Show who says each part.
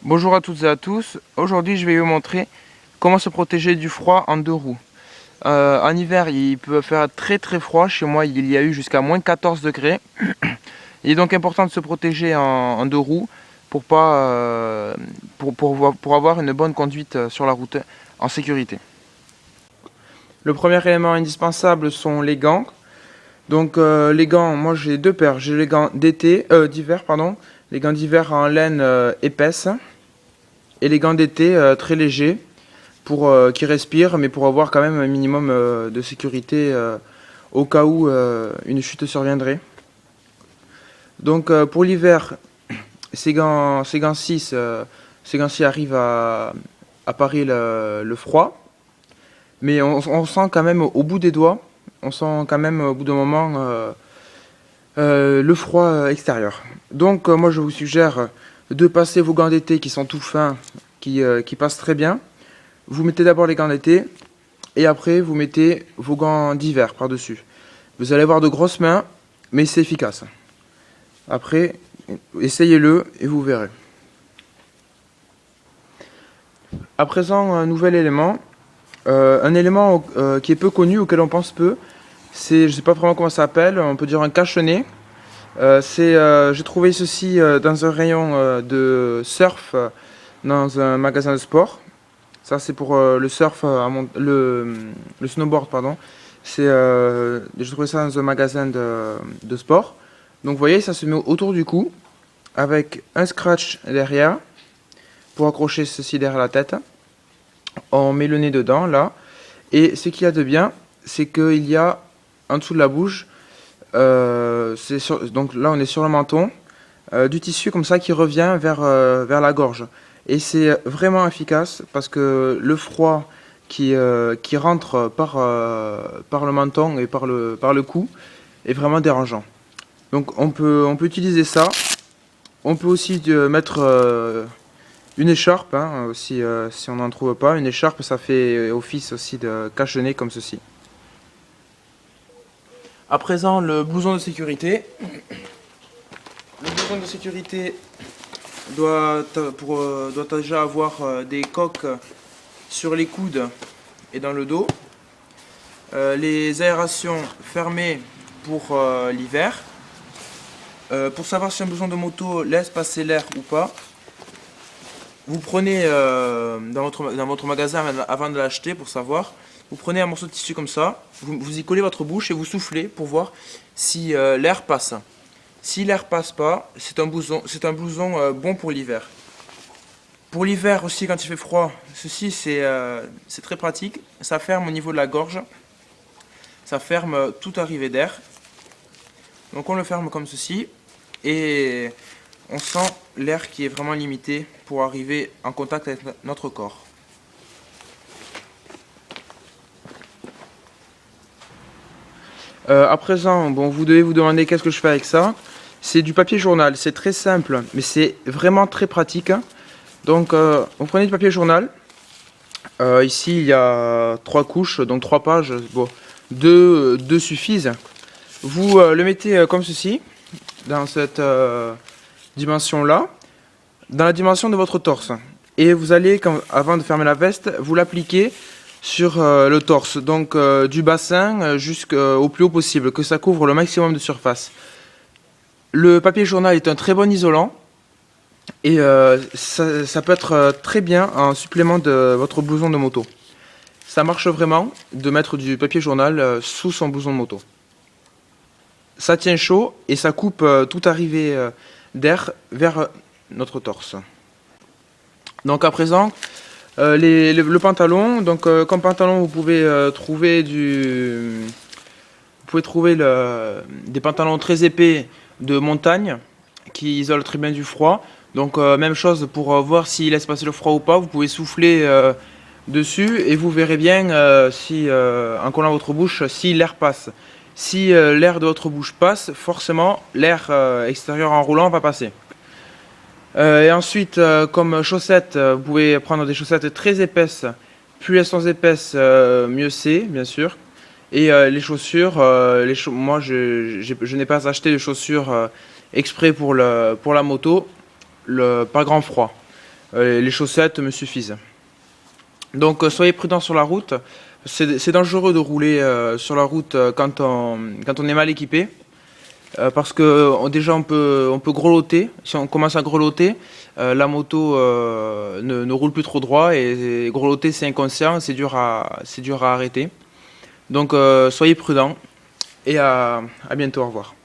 Speaker 1: Bonjour à toutes et à tous, aujourd'hui je vais vous montrer comment se protéger du froid en deux roues. En hiver il peut faire très très froid, chez moi il y a eu jusqu'à moins 14 degrés. Il est donc important de se protéger en deux roues pour, pour avoir une bonne conduite sur la route en sécurité. Le premier élément indispensable sont les gants. Donc les gants, moi j'ai deux paires, j'ai les gants d'hiver, les gants d'hiver en laine épaisse et les gants d'été très légers pour qui respirent mais pour avoir quand même un minimum de sécurité au cas où une chute surviendrait. Donc pour l'hiver, ces gants-ci arrivent à parer le froid, mais on sent quand même au bout des doigts, on sent quand même au bout d'un moment le froid extérieur. Donc moi je vous suggère de passer vos gants d'été qui sont tout fins, qui passent très bien. Vous mettez d'abord les gants d'été et après vous mettez vos gants d'hiver par-dessus. Vous allez avoir de grosses mains, mais c'est efficace. Après, essayez-le et vous verrez. À présent, un nouvel élément. Un élément qui est peu connu, auquel on pense peu. C'est, je ne sais pas vraiment comment ça s'appelle, on peut dire un cache-nez. J'ai trouvé ceci dans un rayon de surf, dans un magasin de sport. Ça, c'est pour le surf, le snowboard, pardon. J'ai trouvé ça dans un magasin de sport. Donc, vous voyez, ça se met autour du cou, avec un scratch derrière, pour accrocher ceci derrière la tête. On met le nez dedans, là. Et ce qu'il y a de bien, c'est qu'il y a, en dessous de la bouche, donc là, on est sur le menton, du tissu comme ça qui revient vers la gorge. Et c'est vraiment efficace parce que le froid qui rentre par le menton et par le cou est vraiment dérangeant. Donc on peut utiliser ça. On peut aussi mettre une écharpe, hein, si on n'en trouve pas. Une écharpe, ça fait office aussi de cache-nez comme ceci. À présent, le blouson de sécurité. Le blouson de sécurité doit déjà avoir des coques sur les coudes et dans le dos. Les aérations fermées pour l'hiver. Pour savoir si un blouson de moto laisse passer l'air ou pas, vous prenez dans votre magasin avant de l'acheter pour savoir, vous prenez un morceau de tissu comme ça, vous y collez votre bouche et vous soufflez pour voir si l'air passe. Si l'air passe pas, c'est un blouson bon pour l'hiver. Pour l'hiver aussi, quand il fait froid, ceci c'est très pratique. Ça ferme au niveau de la gorge, ça ferme toute arrivée d'air. Donc on le ferme comme ceci et on sent l'air qui est vraiment limité pour arriver en contact avec notre corps. À présent, bon, vous devez vous demander qu'est-ce que je fais avec ça. C'est du papier journal, c'est très simple, mais c'est vraiment très pratique. Donc, vous prenez du papier journal. Ici, il y a 3 couches, donc 3 pages. Bon, deux suffisent. Vous le mettez comme ceci, dans cette dimension-là, dans la dimension de votre torse. Et vous allez, avant de fermer la veste, vous l'appliquez sur le torse, donc du bassin jusqu'au plus haut possible, que ça couvre le maximum de surface. Le papier journal est un très bon isolant et ça peut être très bien en supplément de votre blouson de moto. Ça marche vraiment de mettre du papier journal sous son blouson de moto. Ça tient chaud et ça coupe toute arrivée d'air vers notre torse. Donc à présent, le pantalon. Donc comme pantalon, vous pouvez trouver des pantalons très épais de montagne qui isolent très bien du froid. Donc même chose pour voir s'il laisse passer le froid ou pas. Vous pouvez souffler dessus et vous verrez bien en collant votre bouche si l'air passe. Si l'air de votre bouche passe, forcément l'air extérieur en roulant va passer. Et ensuite, comme chaussettes, vous pouvez prendre des chaussettes très épaisses. Plus elles sont épaisses, mieux c'est, bien sûr. Et les chaussures, moi je n'ai pas acheté de chaussures exprès pour la moto, par grand froid. Les chaussettes me suffisent. Donc soyez prudents sur la route. C'est dangereux de rouler sur la route quand on est mal équipé. Parce que déjà on peut grelotter. Si on commence à grelotter, la moto ne roule plus trop droit et grelotter c'est inconscient, c'est dur à arrêter. Donc soyez prudents et à bientôt, au revoir.